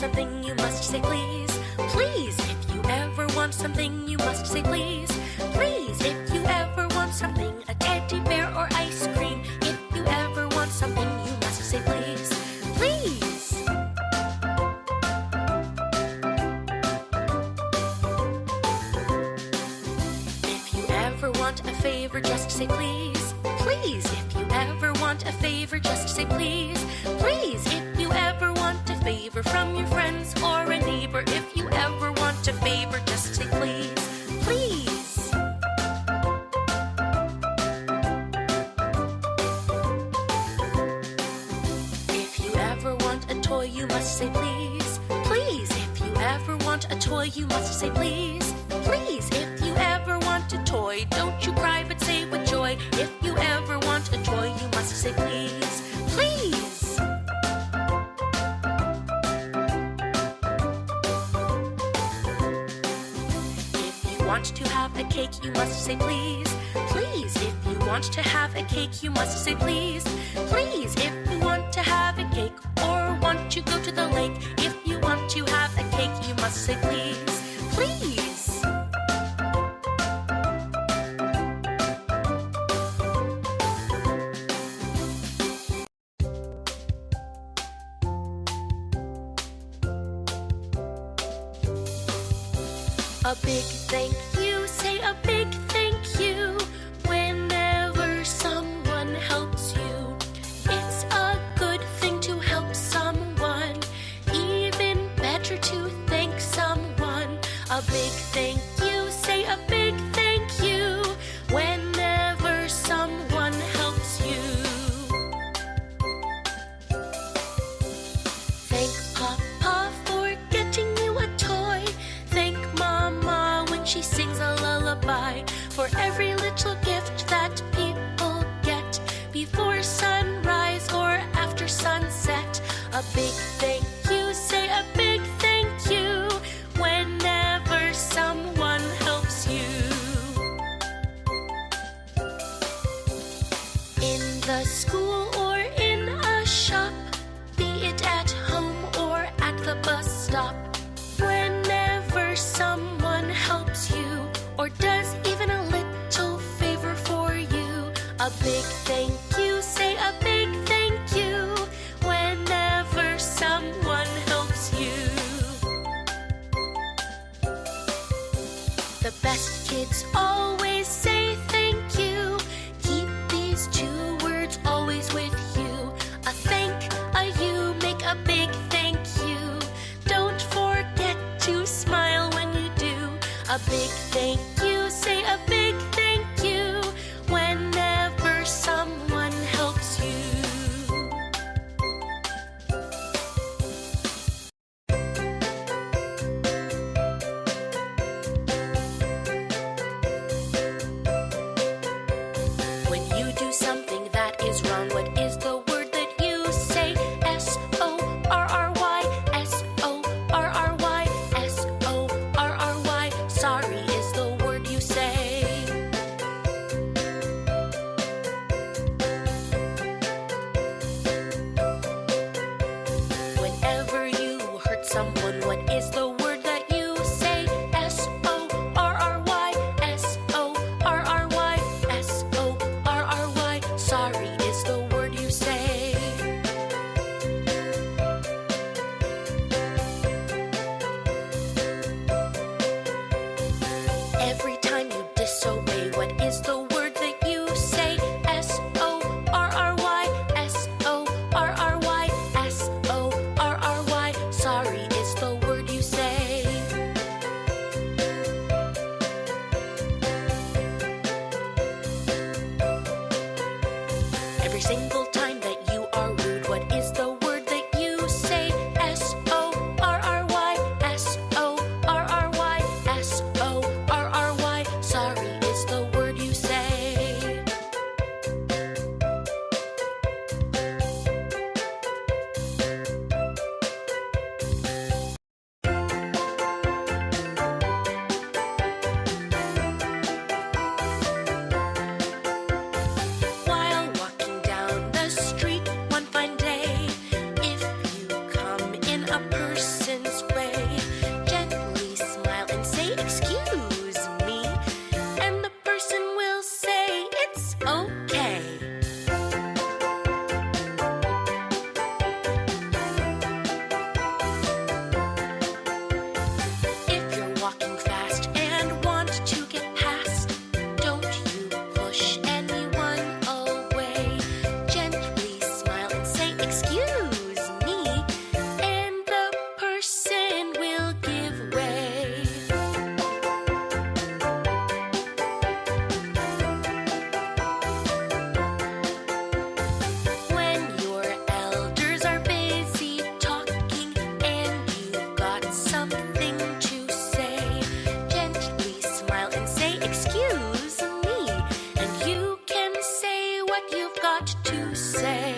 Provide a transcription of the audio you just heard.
something, you must say please. Please, if you ever want something, you must say please. Please, if you ever want something, a teddy bear or ice cream. If you ever want something, you must say please. Please. If you ever want a favor, just say please. Please, if you ever want a favor, just say please. Please, if you ever want a favor from your friends or a neighbor. If you ever want a favor, just say please. Please. If you ever want a toy, you must say please. Please, if you ever want a toy, you must say please. Please, if you ever want a toy, don't you cry but say with joy. If you ever want a toy, you must say please. Please. If you want to have a cake, you must say please. Please, if you want to have a cake, you must say please. Please, if you want to have a cake or want to go to the lake. If you want to have a cake, you must say please. Please. A big thank you, say a big thank you whenever someone helps you. It's a good thing to help someone, even better to thank someone. A big thank you, say a big thank you whenever someone helps you. Thank Papa for getting you a toy. Thank Mama when she sings a lullaby. For every little gift that people get before sunrise or after sunset. A big thank you, say a big thank you whenever someone helps you. In the school or in a shop, be it at home or at the bus stop. Whenever someone helps you or does even a little favor for you, a big thank you, say a big thank you whenever someone helps you. The best kids always say thank you. Keep these two words always with you. A thank, a you, make a big thank you. Don't forget to smile when you do. A big thank you, say a big thank you whenever someone helps you. When you do something that is wrong, what is the word that you say? S-O-R-R-Y, S-O-R-R-Y, S-O-R-R-Y. Sorry is the word you say. Whenever you hurt someone, what is the word that you say? S-O-R-R-Y, S-O-R-R-Y, S-O-R-R-Y. Sorry is the word you say. Every time you disobey, what is the word that you say? S-O-R-R-Y, S-O-R-R-Y, S-O-R-R-Y. Sorry is the word you say. Every single time that you are rude, what is the word that you say? S-O-R-R-Y, S-O-R-R-Y, S-O-R-R-Y. Sorry is the word you say. While walking down the okay. If you're walking fast and want to get past, don't you push anyone away. Gently smile and say, "Excuse me," and the person will give way. When your elders are busy talking and you've got something to say, gently smile and say, "Excuse me," and you can say what you've got to say.